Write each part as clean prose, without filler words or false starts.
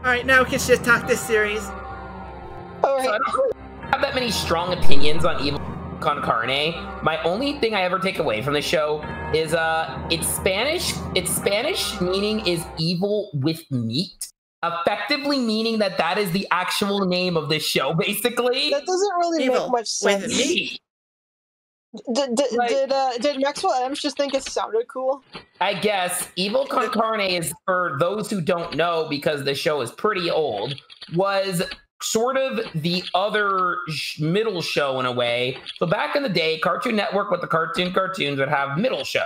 Alright, now we can shit talk this series. Alright. So I don't have that many strong opinions on Evil Con Carne. My only thing I ever take away from the show is it's Spanish. Its Spanish meaning is evil with meat. Effectively meaning that is the actual name of this show, basically. That doesn't really Evil make much sense. with meat. Did Maxwell Adams just think it sounded cool? I guess Evil Con Carne is, for those who don't know, because the show is pretty old, was sort of the other middle show in a way. So back in the day, Cartoon Network with the cartoons would have middle shows.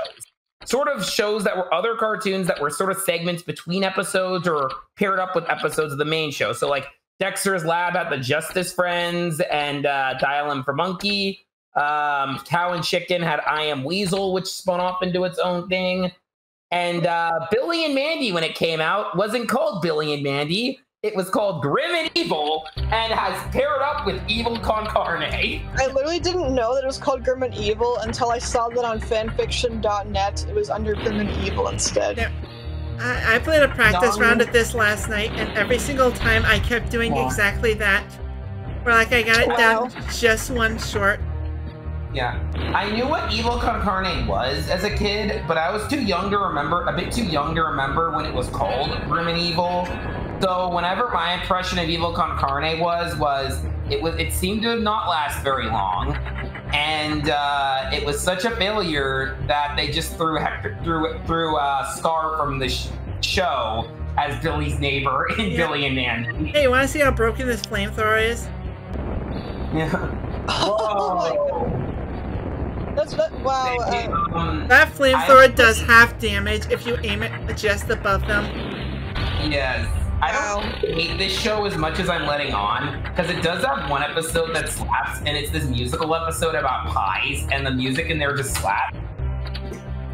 Sort of shows that were other cartoons that were sort of segments between episodes or paired up with episodes of the main show. So like Dexter's Lab had the Justice Friends and Dial M for Monkey. Cow and Chicken had I Am Weasel, which spun off into its own thing. And Billy and Mandy, when it came out, wasn't called Billy and Mandy. It was called Grim and Evil and has paired up with Evil Con Carne. I literally didn't know that it was called Grim and Evil until I saw that on fanfiction.net. It was under Grim and Evil instead. Yeah. I played a practice round of this last night, and every single time I kept doing exactly that. Where like I got it down just one short. Yeah, I knew what Evil Con Carne was as a kid, but I was too young to remember, a bit too young to remember when it was called Grim and Evil. So whenever my impression of Evil Con Carne was it seemed to not last very long, and it was such a failure that they just threw Scar from the show as Billy's neighbor in Billy and Mandy. Hey, you want to see how broken this flamethrower is? Yeah. Whoa. Wow. That flamethrower does half damage if you aim it just above them. Yes. I don't hate this show as much as I'm letting on, because it does have one episode that slaps, and it's this musical episode about pies, and the music in there just slaps.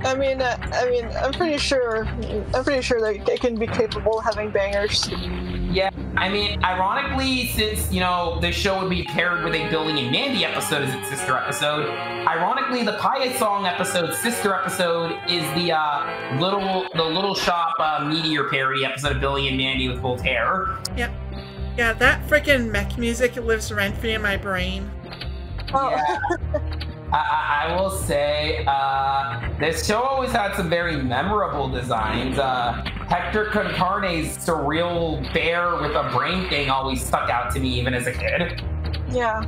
I mean, I'm pretty sure that it can be capable of having bangers. Yeah, I mean, ironically, since, you know, this show would be paired with a Billy and Mandy episode as its sister episode, ironically, the Pie Song episode's sister episode is the Little Shop Meteor parody episode of Billy and Mandy with Voltaire. Yep. Yeah, that freaking mech music lives rent-free in my brain. Oh. Yeah. I will say, this show always had some very memorable designs. Hector Con Carne's surreal bear with a brain thing always stuck out to me even as a kid. Yeah.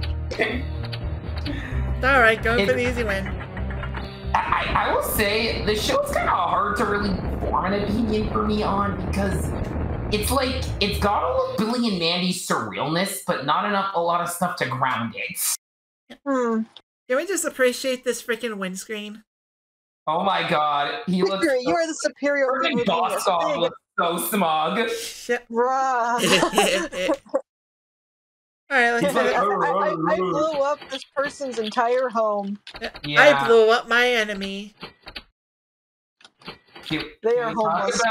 Alright, going for the easy win. I will say, the show's kind of hard to really form an opinion for me on, because it's like, it's got all of Billy and Mandy's surrealness, but not a lot of stuff to ground it. Can we just appreciate this freaking windscreen? Oh my god, he looks so, you are the superior. Boss Dog looks so smug. Shit. Bruh. Alright, let's I blew up this person's entire home. Yeah. I blew up my enemy. Can They are homeless.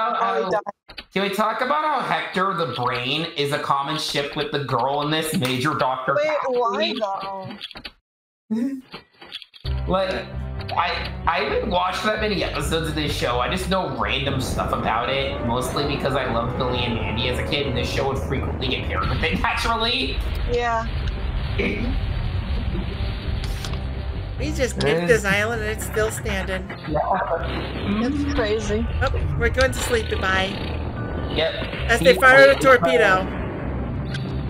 Can we talk about how Hector the Brain is a common ship with the girl in this, Major Dr. Wait, why Patsy? though? Like, I haven't watched that many episodes of this show. I just know random stuff about it, mostly because I loved Billy and Mandy as a kid, and this show would frequently get paired with it naturally. Yeah. We just kicked this island and it's still standing. It's crazy. Oh, we're going to sleep. Goodbye. Yep. As they fire a torpedo.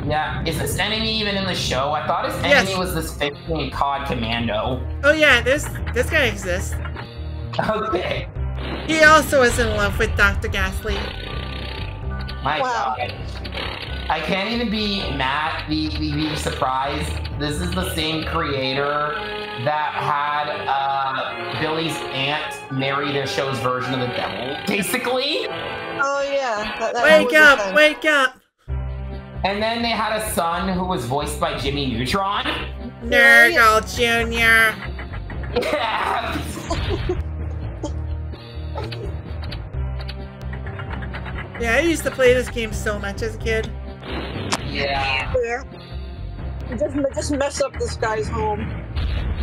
Yeah. Is this enemy even in the show? I thought his enemy was this fish named Cod Commando. Oh yeah, this guy exists. Okay. He also is in love with Dr. Ghastly. My god. I can't even be be surprised. This is the same creator that had Billy's aunt marry the show's version of the devil, basically. Oh yeah. Wake up! Wake up! And then they had a son who was voiced by Jimmy Neutron. Nurgle Jr. Yeah. Yeah, I used to play this game so much as a kid. Yeah. Just mess up this guy's home.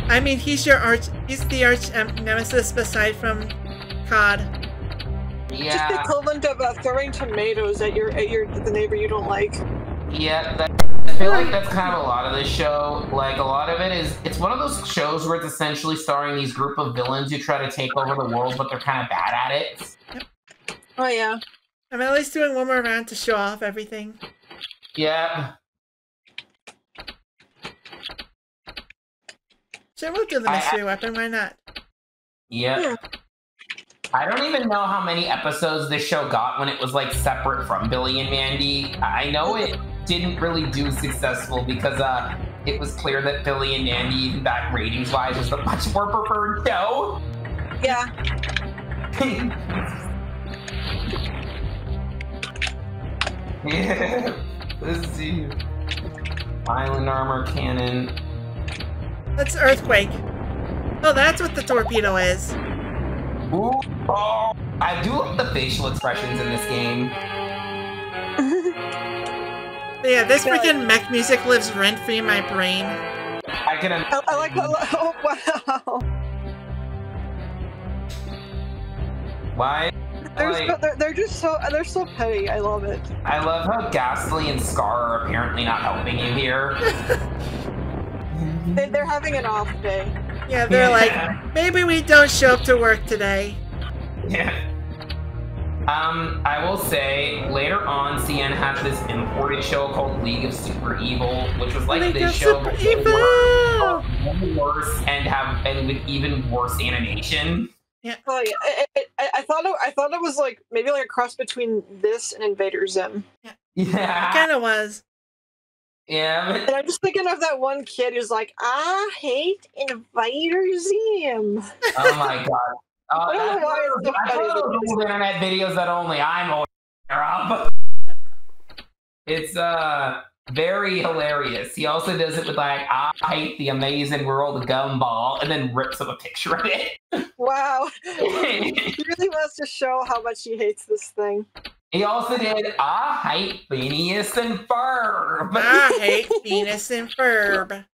I mean, he's the arch nemesis aside from COD. Just the equivalent of throwing tomatoes at the neighbor you don't like. Yeah, I feel like that's kind of a lot of this show. Like, a lot of it is, it's one of those shows where it's essentially starring these group of villains who try to take over the world, but they're kind of bad at it. Oh, yeah. I'm at least doing one more round to show off everything. Yeah. Sure, we'll do the mystery weapon, why not? Yeah. I don't even know how many episodes this show got when it was, like, separate from Billy and Mandy. I know it didn't really do successful because it was clear that Billy and Mandy, even back ratings-wise, was the much more preferred show. Yeah. Yeah. Let's see. Island armor cannon. That's Earthquake. Oh, that's what the torpedo is. Ooh. Oh, I do love the facial expressions in this game. But yeah, this freaking mech music lives rent-free in my brain. I like how, oh, wow. Why? They're just so, they're so petty. I love it. I love how Ghastly and Scar are apparently not helping you here. They're having an off day. Yeah, they're like, maybe we don't show up to work today. Yeah. I will say, later on, CN had this imported show called League of Super Evil, which was like this show, but worse and with even worse animation. Yeah. Oh yeah. I thought it was like maybe like a cross between this and Invader Zim. Yeah. It kind of was. Yeah. But... And I'm just thinking of that one kid who's like, I hate Invader Zim. Oh my god. I don't know why it's so funny. I those old internet videos that only I'm aware of. It's very hilarious. He also does it with like, I hate the amazing world of Gumball, and then rips up a picture of it. Wow. He really wants to show how much he hates this thing. He also did, I hate Phineas and Ferb. I hate Phineas and Ferb.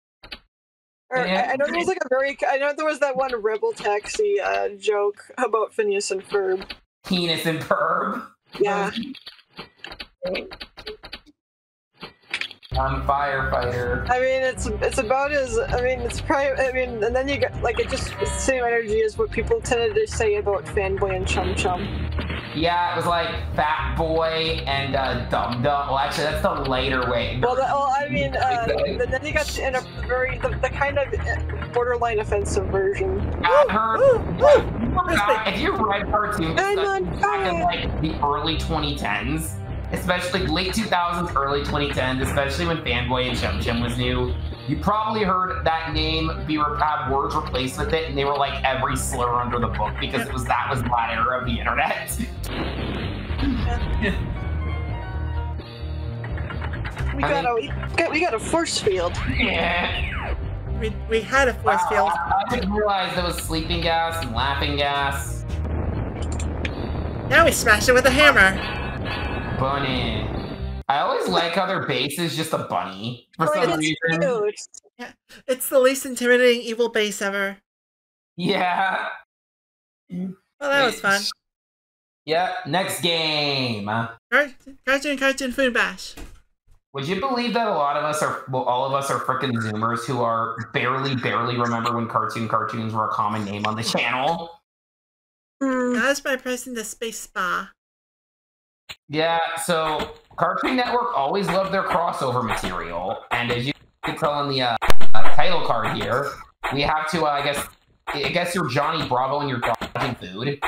I know there was like I know there was that one Rebel Taxi joke about Phineas and Ferb. Penis and Ferb. Yeah. I'm firefighter. I mean, it's about as, I mean, it's probably, I mean, and then you got, like, it just, the same energy as what people tended to say about Fanboy and Chum Chum. Yeah, it was like Fat Boy and Dum Dum. Well, actually, that's the later way. Well, I mean, then you got in a very, the kind of borderline offensive version. I heard, if you read cartoons back in, like, the early 2010s, especially late 2000s, early 2010s, especially when Fanboy and Chum Chum was new, you probably heard that name have words replaced with it, and they were like every slur under the book because that was that era of the internet. We got a force field. Yeah. We had a force field. I didn't realize there was sleeping gas and laughing gas. Now we smash it with a hammer. Bunny. I always like how their base is just a bunny for some reason. Cute. Yeah, it's the least intimidating evil base ever. Yeah. Well, that was fun. Yeah, next game. Cartoon Food Bash. Would you believe that all of us are freaking Zoomers who are barely remember when cartoons were a common name on the channel? That's by pressing the space bar. Yeah, so Cartoon Network always loved their crossover material, and as you can tell on the title card here, we have to, I guess you're Johnny Bravo and you're dodging food.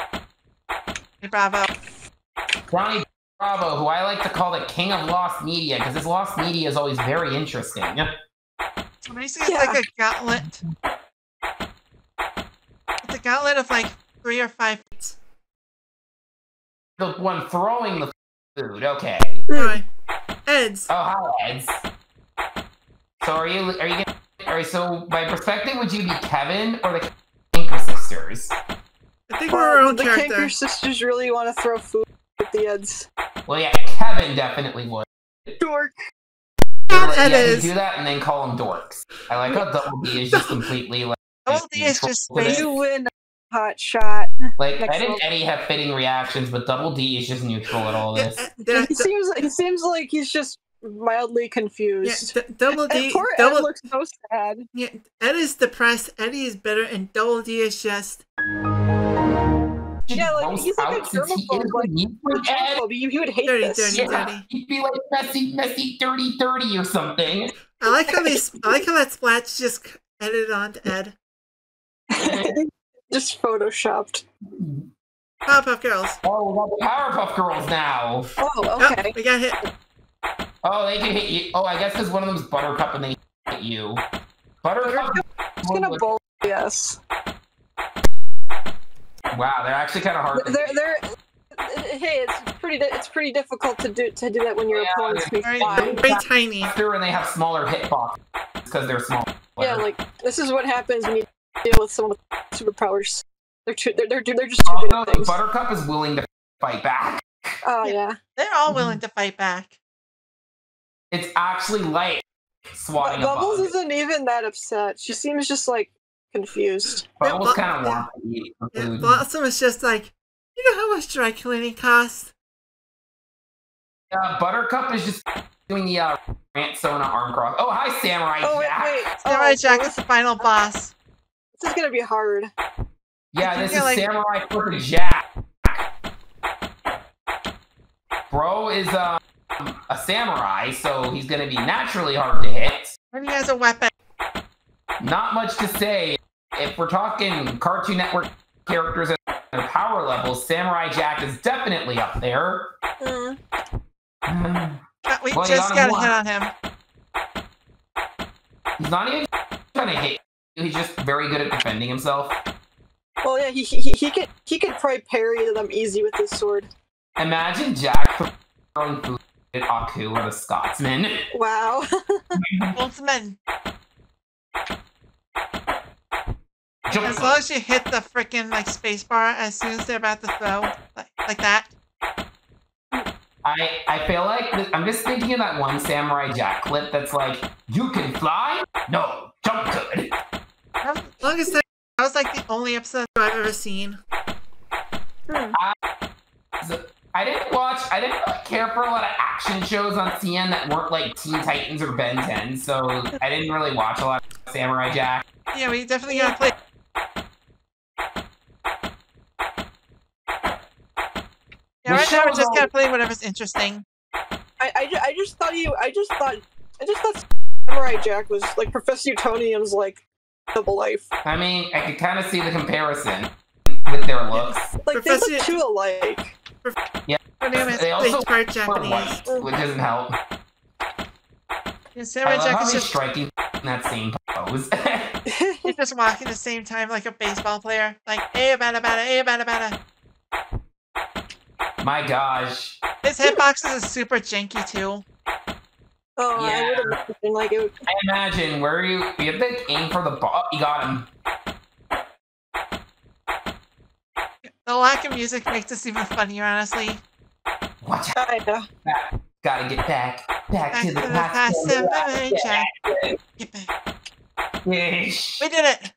Bravo. Johnny Bravo, who I like to call the king of lost media, because his lost media is always very interesting. So basically, it's like a gauntlet. It's a gauntlet of like 3 or 5 feet. The one throwing the food, okay. Hi. Eds. Oh, hi, Eds. So are you gonna, alright, so by perspective, would you be Kevin or the Kanker sisters? I think we're our own character. The Kanker sisters really want to throw food at the Eds. Well, yeah, Kevin definitely would. Dork. You do that and then call them dorks. I like how Double D is just completely like... Double D is just space. You win. hot shot. Like Ed and Eddie have fitting reactions, but Double D is just neutral at all this. He seems like he's just mildly confused. Yeah, Double D. And poor Ed looks so sad. Yeah, Ed is depressed. Eddie is bitter, and Double D is just. Yeah, like he's like a germaphobe. Like, he would hate dirty, this. Dirty. He'd be like messy, dirty, or something. I like how that splat's just edited onto Ed. Just photoshopped. Powerpuff Girls. Oh, we got the Powerpuff Girls now. Oh, okay. Oh, we got hit. Oh, they can hit you. Oh, I guess because one of them's Buttercup and they hit you. Buttercup. It's gonna bowl. Yes. Wow, they're actually kind of hard. Hey, it's pretty difficult to do that when your opponent's very tiny. And they have smaller hitbox because they're small. Yeah, like this is what happens when you deal with someone with superpowers. They're just too good at things. Buttercup is willing to fight back. Oh yeah, they're all willing to fight back. It's actually like swatting. Bubbles isn't even that upset. She seems just like confused. Bubbles kind of wants to eat food. Blossom is just like, you know how much dry cleaning costs? Buttercup is just doing the Rant Sona arm cross. Oh, hi, Samurai Jack. Wait. Samurai Jack is the final boss. This is gonna be hard. Yeah, this is like... Samurai freaking Jack. Bro is a samurai, so he's gonna be naturally hard to hit. And he has a weapon. Not much to say. If we're talking Cartoon Network characters at their power levels, Samurai Jack is definitely up there. We just got a hit on him. He's not even trying to hit. He's just very good at defending himself. Well, yeah, he could probably parry them easy with his sword. Imagine Jack throwing food at Aku or the Scotsman. Wow. Scotsman. As long as you hit the freaking like spacebar as soon as they're about to throw, like that. I feel like I'm just thinking of that one Samurai Jack clip that's like, you can fly? No, jump good. As long as that was like the only episode I've ever seen. I didn't really care for a lot of action shows on CN that weren't like Teen Titans or Ben 10, so I didn't really watch a lot of Samurai Jack. Yeah, we definitely gotta play. Yeah, right now we're just gonna play whatever's interesting. I just thought Samurai Jack was like Professor Utonium's like Double Life. I mean, I could kind of see the comparison with their looks. Like they look too alike. Yeah, they also part Japanese, white, which doesn't help. Yeah, Samurai Jack is just striking in that same pose. He's just walking the same time like a baseball player, like hey bada bada, hey bada bada. My gosh, his hitboxes is super janky too. Oh, yeah. I would imagine like it. I imagine where you have to aim for the ball. You got him. The lack of music makes this even funnier, honestly. Watch out. Gotta get back to the past. Get back. Yes. We did it.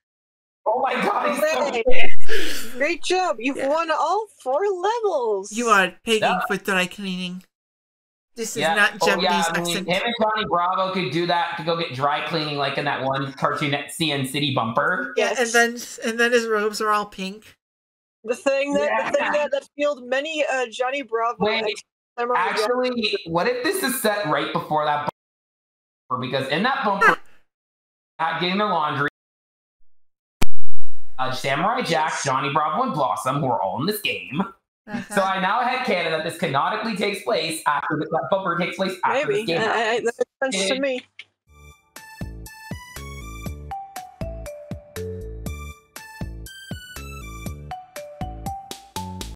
Oh my god, he's so good. Great job. You've won all 4 levels. You are paying for dry cleaning. This is not Japanese accent. Him and Johnny Bravo could do that to go get dry cleaning like in that one Cartoon at CN City bumper. Yeah, and then his robes are all pink. The thing that fueled many Johnny Bravo. Wait, actually, what if this is set right before that bumper? Because in that bumper, not getting their laundry, Samurai Jack, Johnny Bravo, and Blossom, who are all in this game. So I now had canon that this canonically takes place after that bumper takes place after this game. That makes sense to me.